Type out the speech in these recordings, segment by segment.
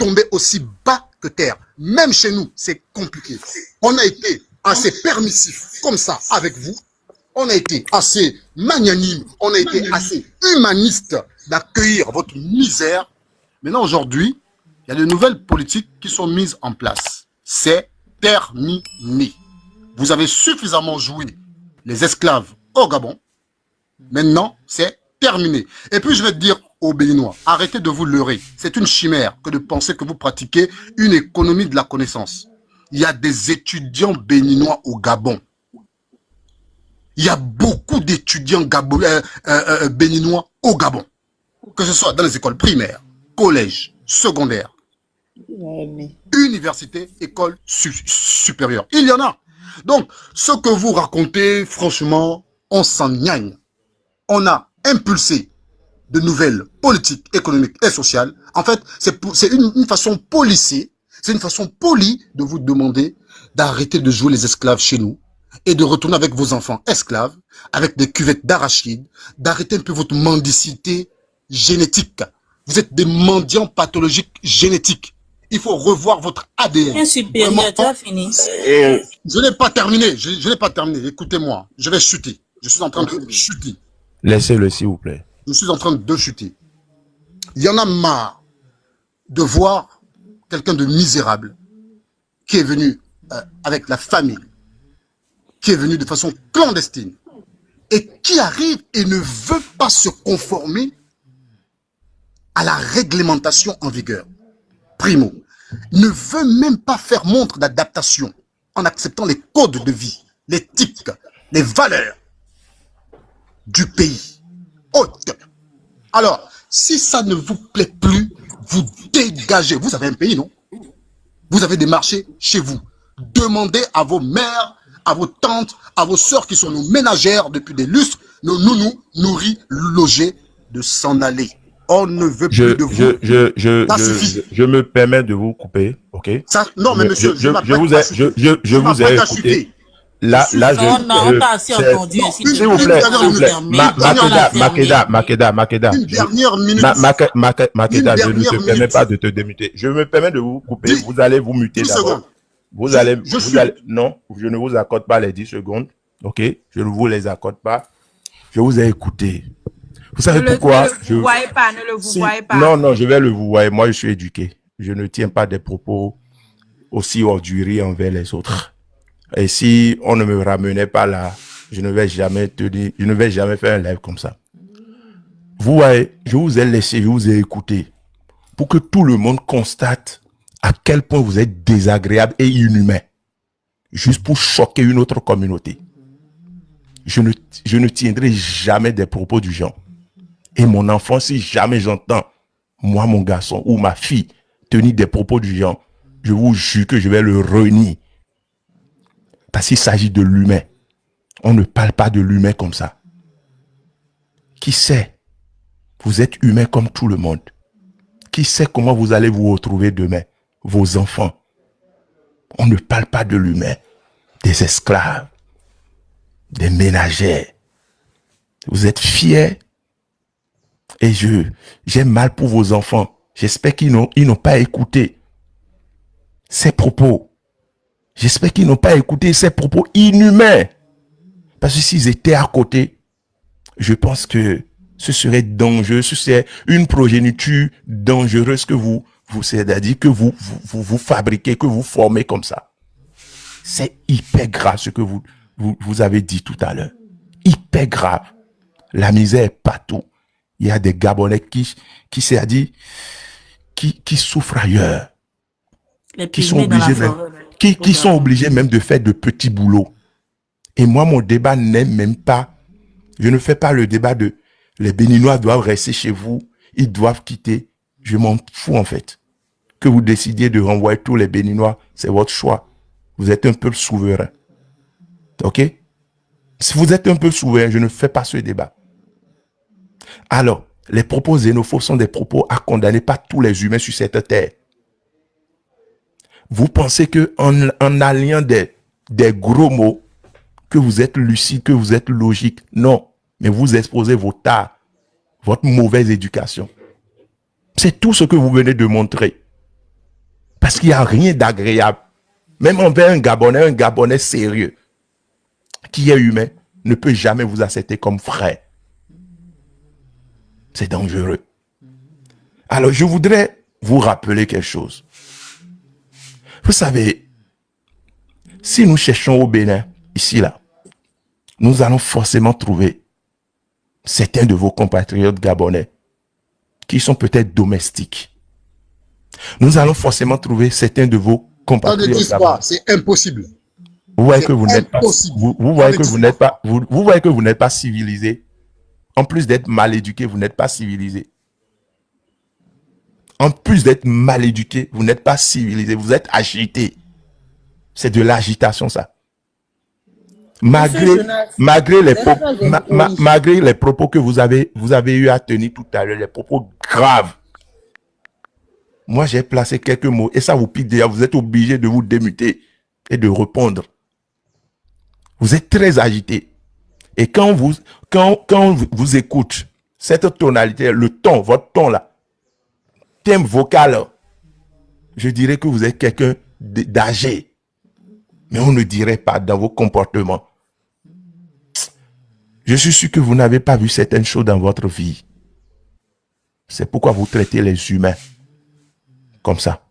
tomber aussi bas que terre. Même chez nous, c'est compliqué. On a été assez permissif comme ça avec vous. On a été assez magnanime. On a été assez humaniste d'accueillir votre misère. Maintenant, aujourd'hui, il y a de nouvelles politiques qui sont mises en place. C'est terminé. Vous avez suffisamment joué les esclaves au Gabon. Maintenant, c'est terminé. Et puis, je vais te dire aux Béninois, arrêtez de vous leurrer. C'est une chimère que de penser que vous pratiquez une économie de la connaissance. Il y a des étudiants béninois au Gabon. Il y a beaucoup d'étudiants béninois au Gabon. Que ce soit dans les écoles primaires, collèges, secondaires, universités, écoles supérieures. Il y en a. Donc, ce que vous racontez, franchement, on s'en gagne. On a impulsé de nouvelles politiques économiques et sociales. En fait, c'est une façon policée, c'est une façon polie de vous demander d'arrêter de jouer les esclaves chez nous et de retourner avec vos enfants esclaves, avec des cuvettes d'arachides, d'arrêter un peu votre mendicité génétique. Vous êtes des mendiants pathologiques génétiques. Il faut revoir votre ADN. Un supérieur, tu as fini. Je n'ai pas terminé, je n'ai pas terminé. Écoutez-moi, je vais chuter. Je suis en train de chuter. Laissez-le, s'il vous plaît. Je suis en train de chuter. Il y en a marre de voir quelqu'un de misérable qui est venu avec la famille, qui est venu de façon clandestine et qui arrive et ne veut pas se conformer à la réglementation en vigueur. Primo, ne veut même pas faire montre d'adaptation en acceptant les codes de vie, l'éthique, les valeurs du pays. Hôte. Alors, si ça ne vous plaît plus, vous dégagez. Vous avez un pays, non? Vous avez des marchés chez vous. Demandez à vos mères, à vos tantes, à vos sœurs qui sont nos ménagères depuis des lustres, nos nounous, nourris, logés, de s'en aller. On ne veut plus de vous. Je me permets de vous couper, ok? Ça, non, mais monsieur, je vous ai écouté. Là, on t'a assez entendu. S'il vous plaît, Makeda. Une dernière minute. Makeda, je ne te permets pas de te démuter. Je me permets de vous couper. Vous allez vous muter d'abord. Vous allez, non, je ne vous accorde pas les 10 secondes. Ok? Je ne vous les accorde pas. Je vous ai écouté. Vous savez pourquoi? Ne le vous voyez pas. Non, je vais le vous voir. Moi, je suis éduqué. Je ne tiens pas des propos aussi orduriers envers les autres. Et si on ne me ramenait pas là, je ne vais jamais faire un live comme ça. Vous voyez, je vous ai laissé, je vous ai écouté pour que tout le monde constate à quel point vous êtes désagréable et inhumain. Juste pour choquer une autre communauté. Je ne tiendrai jamais des propos du genre. Et mon enfant, si jamais j'entends, moi, mon garçon ou ma fille, tenir des propos du genre, je vous jure que je vais le renier. Parce qu'il s'agit de l'humain. On ne parle pas de l'humain comme ça. Qui sait? Vous êtes humain comme tout le monde. Qui sait comment vous allez vous retrouver demain? Vos enfants. On ne parle pas de l'humain. Des esclaves. Des ménagères. Vous êtes fiers. Et j'ai mal pour vos enfants. J'espère qu'ils n'ont pas écouté ces propos. J'espère qu'ils n'ont pas écouté ces propos inhumains. Parce que s'ils étaient à côté, je pense que ce serait dangereux. C'est une progéniture dangereuse que c'est-à-dire que vous fabriquez, que vous formez comme ça. C'est hyper grave ce que vous avez dit tout à l'heure. Hyper grave. La misère est partout. Il y a des Gabonais qui souffrent ailleurs. Qui sont obligés même de faire de petits boulots. Et moi, mon débat n'est même pas, je ne fais pas le débat de les Béninois doivent rester chez vous, ils doivent quitter. Je m'en fous en fait. Que vous décidiez de renvoyer tous les Béninois, c'est votre choix. Vous êtes un peuple souverain. Ok? Si vous êtes un peuple souverain, je ne fais pas ce débat. Alors, les propos xénophobes sont des propos à condamner par tous les humains sur cette terre. Vous pensez qu'en alliant des gros mots, que vous êtes lucide, que vous êtes logique. Non, mais vous exposez vos tares, votre mauvaise éducation. C'est tout ce que vous venez de montrer. Parce qu'il n'y a rien d'agréable. Même envers un Gabonais sérieux, qui est humain, ne peut jamais vous accepter comme frère. C'est dangereux. Alors, je voudrais vous rappeler quelque chose. Vous savez, si nous cherchons au Bénin, ici, là, nous allons forcément trouver certains de vos compatriotes gabonais qui sont peut-être domestiques. Nous allons forcément trouver certains de vos compatriotes gabonais. C'est impossible. Vous voyez que vous n'êtes pas, vous voyez que vous n'êtes pas, vous voyez que vous n'êtes pas civilisé. En plus d'être mal éduqué, vous n'êtes pas civilisé. En plus d'être mal éduqué, vous n'êtes pas civilisé. Vous êtes agité. C'est de l'agitation, ça. Malgré les propos que vous avez eu à tenir tout à l'heure, les propos graves. Moi, j'ai placé quelques mots et ça vous pique déjà. Vous êtes obligé de vous démuter et de répondre. Vous êtes très agité. Et quand vous écoute cette tonalité, le ton, votre ton là, thème vocal, je dirais que vous êtes quelqu'un d'âgé. Mais on ne dirait pas dans vos comportements. Je suis sûr que vous n'avez pas vu certaines choses dans votre vie. C'est pourquoi vous traitez les humains comme ça.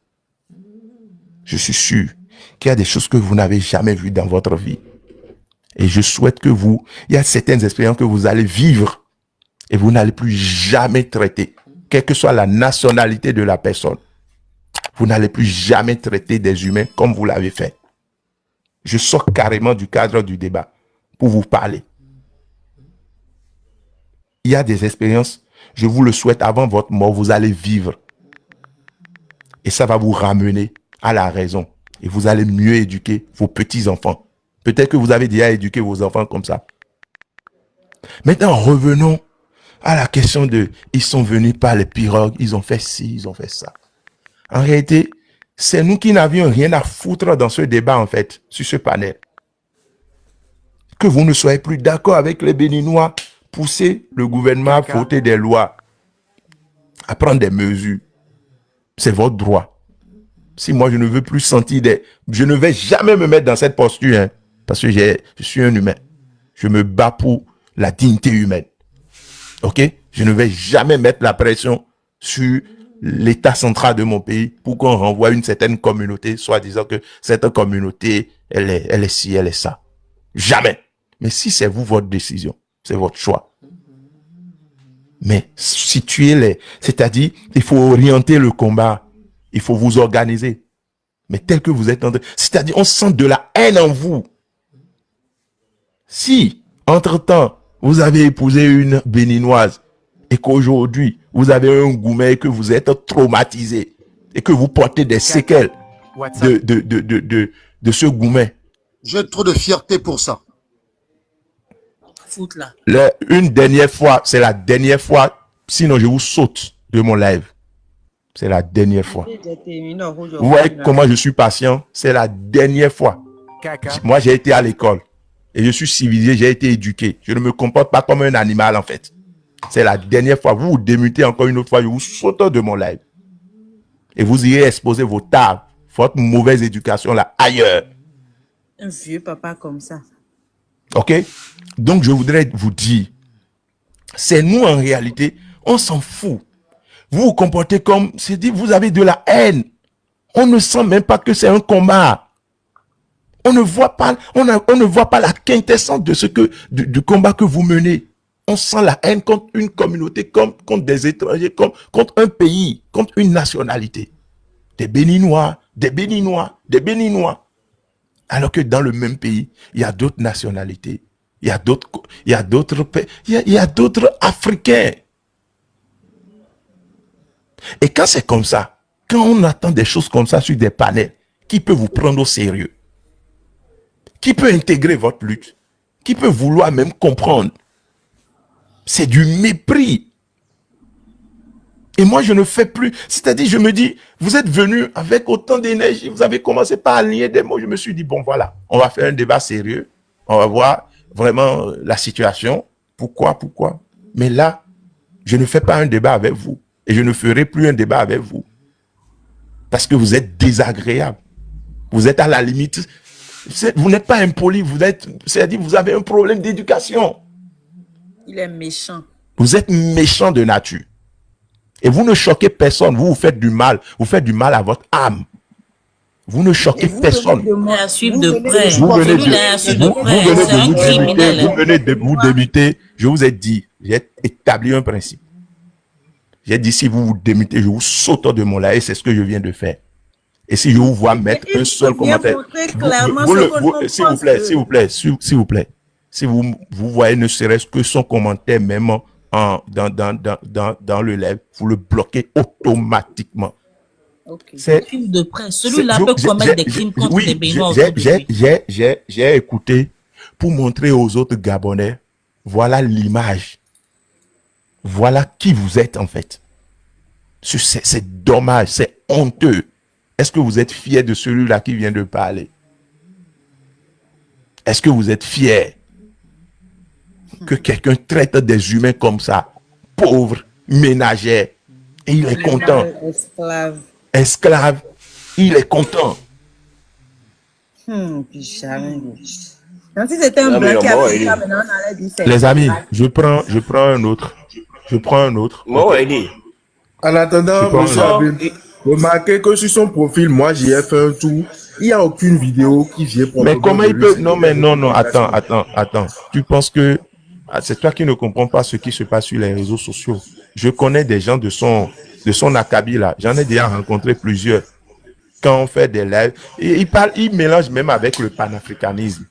Je suis sûr qu'il y a des choses que vous n'avez jamais vues dans votre vie. Et je souhaite que il y a certaines expériences que vous allez vivre et vous n'allez plus jamais traiter, quelle que soit la nationalité de la personne. Vous n'allez plus jamais traiter des humains comme vous l'avez fait. Je sors carrément du cadre du débat pour vous parler. Il y a des expériences, je vous le souhaite, avant votre mort, vous allez vivre. Et ça va vous ramener à la raison. Et vous allez mieux éduquer vos petits-enfants. Peut-être que vous avez déjà éduqué vos enfants comme ça. Maintenant, revenons à la question de ils sont venus par les pirogues, ils ont fait ci, ils ont fait ça. En réalité, c'est nous qui n'avions rien à foutre dans ce débat, en fait, sur ce panel. Que vous ne soyez plus d'accord avec les Béninois, poussez le gouvernement à voter des lois, à prendre des mesures. C'est votre droit. Si moi, je ne veux plus sentir je ne vais jamais me mettre dans cette posture, hein, parce que je suis un humain. Je me bats pour la dignité humaine. OK? Je ne vais jamais mettre la pression sur l'État central de mon pays pour qu'on renvoie une certaine communauté, soit disant que cette communauté, elle est ci, elle est ça. Jamais. Mais si c'est vous, votre décision, c'est votre choix. Mais situez-les. C'est-à-dire, il faut orienter le combat. Il faut vous organiser. Mais tel que vous êtes en train... C'est-à-dire, on sent de la haine en vous. Si, entre-temps, vous avez épousé une béninoise et qu'aujourd'hui, vous avez un Goumet et que vous êtes traumatisé et que vous portez des séquelles de ce Goumet. J'ai trop de fierté pour ça. Foot là. Une dernière fois, c'est la dernière fois, sinon je vous saute de mon live. C'est la dernière fois. Vous voyez comment je suis patient? C'est la dernière fois. Moi, j'ai été à l'école et je suis civilisé, j'ai été éduqué. Je ne me comporte pas comme un animal, en fait. C'est la dernière fois. Vous vous démutez encore une autre fois, je vous saute de mon live. Et vous irez exposer vos tables, votre mauvaise éducation là, ailleurs. Un vieux papa comme ça. OK? Donc, je voudrais vous dire, c'est nous, en réalité, on s'en fout. Vous vous comportez comme, c'est dit, vous avez de la haine. On ne sent même pas que c'est un combat. On ne voit pas, on ne voit pas la quintessence de du combat que vous menez. On sent la haine contre une communauté, contre des étrangers, contre un pays, contre une nationalité. Des Béninois, des Béninois, des Béninois. Alors que dans le même pays, il y a d'autres nationalités. Il y a d'autres pays, il y a d'autres Africains. Et quand c'est comme ça, quand on attend des choses comme ça sur des panels, qui peut vous prendre au sérieux? Qui peut intégrer votre lutte? Qui peut vouloir même comprendre? C'est du mépris. Et moi, je ne fais plus. C'est-à-dire, je me dis, vous êtes venus avec autant d'énergie, vous avez commencé par aligner des mots. Je me suis dit, bon, voilà, on va faire un débat sérieux. On va voir vraiment la situation. Pourquoi? Mais là, je ne fais pas un débat avec vous. Et je ne ferai plus un débat avec vous. Parce que vous êtes désagréable. Vous êtes à la limite. Vous n'êtes pas impoli, c'est-à-dire vous avez un problème d'éducation. Il est méchant. Vous êtes méchant de nature. Et vous ne choquez personne, vous faites du mal. Vous faites du mal à votre âme. Vous ne choquez personne. À suivre de près. Vous venez de vous débuter. Je vous ai dit, j'ai établi un principe. J'ai dit, si vous vous démutez, je vous saute de mon live, et c'est ce que je viens de faire. Et si je vous vois mettre un seul commentaire, s'il vous plaît, si vous voyez ne serait-ce que son commentaire même dans le live, vous le bloquez automatiquement. Okay. Suivre de près. Celui-là peut commettre des crimes contre les Béninois. J'ai écouté pour montrer aux autres Gabonais, voilà l'image. Voilà qui vous êtes en fait. C'est dommage, c'est honteux. Est-ce que vous êtes fier de celui-là qui vient de parler? Est-ce que vous êtes fier que quelqu'un traite des humains comme ça, pauvres, ménagères, et il est content? Esclave, il est content. Si c'était un blanc qui avait dit ça, maintenant on allait dire. Les amis, je prends un autre. En attendant, monsieur Abim, remarquez que sur son profil, moi j'y ai fait un tour. Il n'y a aucune vidéo qui vient pour. Mais comment il peut. Non, attends. Tu penses que c'est toi qui ne comprends pas ce qui se passe sur les réseaux sociaux. Je connais des gens de son acabit là. J'en ai déjà rencontré plusieurs. Quand on fait des lives, il mélange même avec le panafricanisme.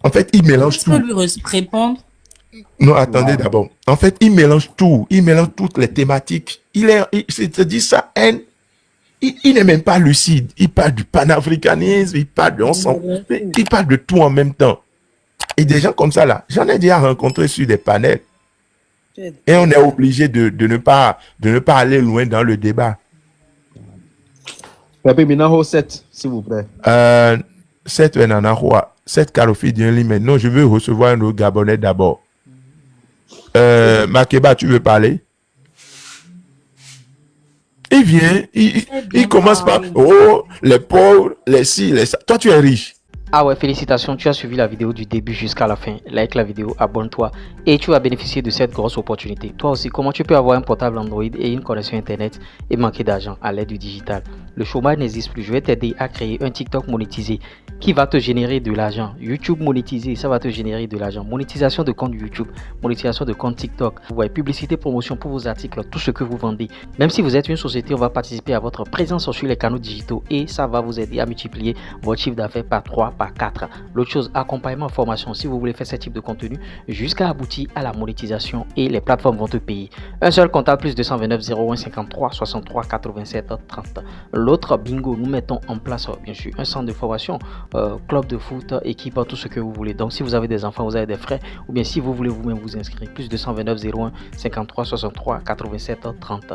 En fait, il mélange tout. Tu peux lui répondre? Non, attendez d'abord. En fait, il mélange tout. Il mélange toutes les thématiques. C'est-à-dire sa haine. Il n'est même pas lucide. Il parle du panafricanisme, il parle il parle de tout en même temps. Et des gens comme ça, là, j'en ai déjà rencontré sur des panels. Et on est obligé de ne pas aller loin dans le débat. Maintenant, 7, s'il vous plaît. 7 Wenanahua, 7 Karofi Dienli, mais non, je veux recevoir un autre Gabonais d'abord. Makeba, tu veux parler? Il vient, il commence par oh, les pauvres, les ci, les ça. Toi, tu es riche. Ah ouais, félicitations, tu as suivi la vidéo du début jusqu'à la fin. Like la vidéo, abonne-toi et tu vas bénéficier de cette grosse opportunité. Toi aussi, comment tu peux avoir un portable Android et une connexion internet et manquer d'argent à l'aide du digital? Le chômage n'existe plus. Je vais t'aider à créer un TikTok monétisé qui va te générer de l'argent. YouTube monétisé, ça va te générer de l'argent. Monétisation de compte YouTube, monétisation de compte TikTok. Vous voyez, publicité, promotion pour vos articles, tout ce que vous vendez. Même si vous êtes une société, on va participer à votre présence sur les canaux digitaux et ça va vous aider à multiplier votre chiffre d'affaires par 3, par 4. L'autre chose, accompagnement, formation. Si vous voulez faire ce type de contenu jusqu'à aboutir à la monétisation et les plateformes vont te payer. Un seul comptable plus 229 01 53 63 87 30. L'autre bingo, nous mettons en place bien sûr un centre de formation, club de foot, équipe, tout ce que vous voulez. Donc si vous avez des enfants, vous avez des frères ou bien si vous voulez vous-même vous inscrire, plus 229 01 53 63 87 30.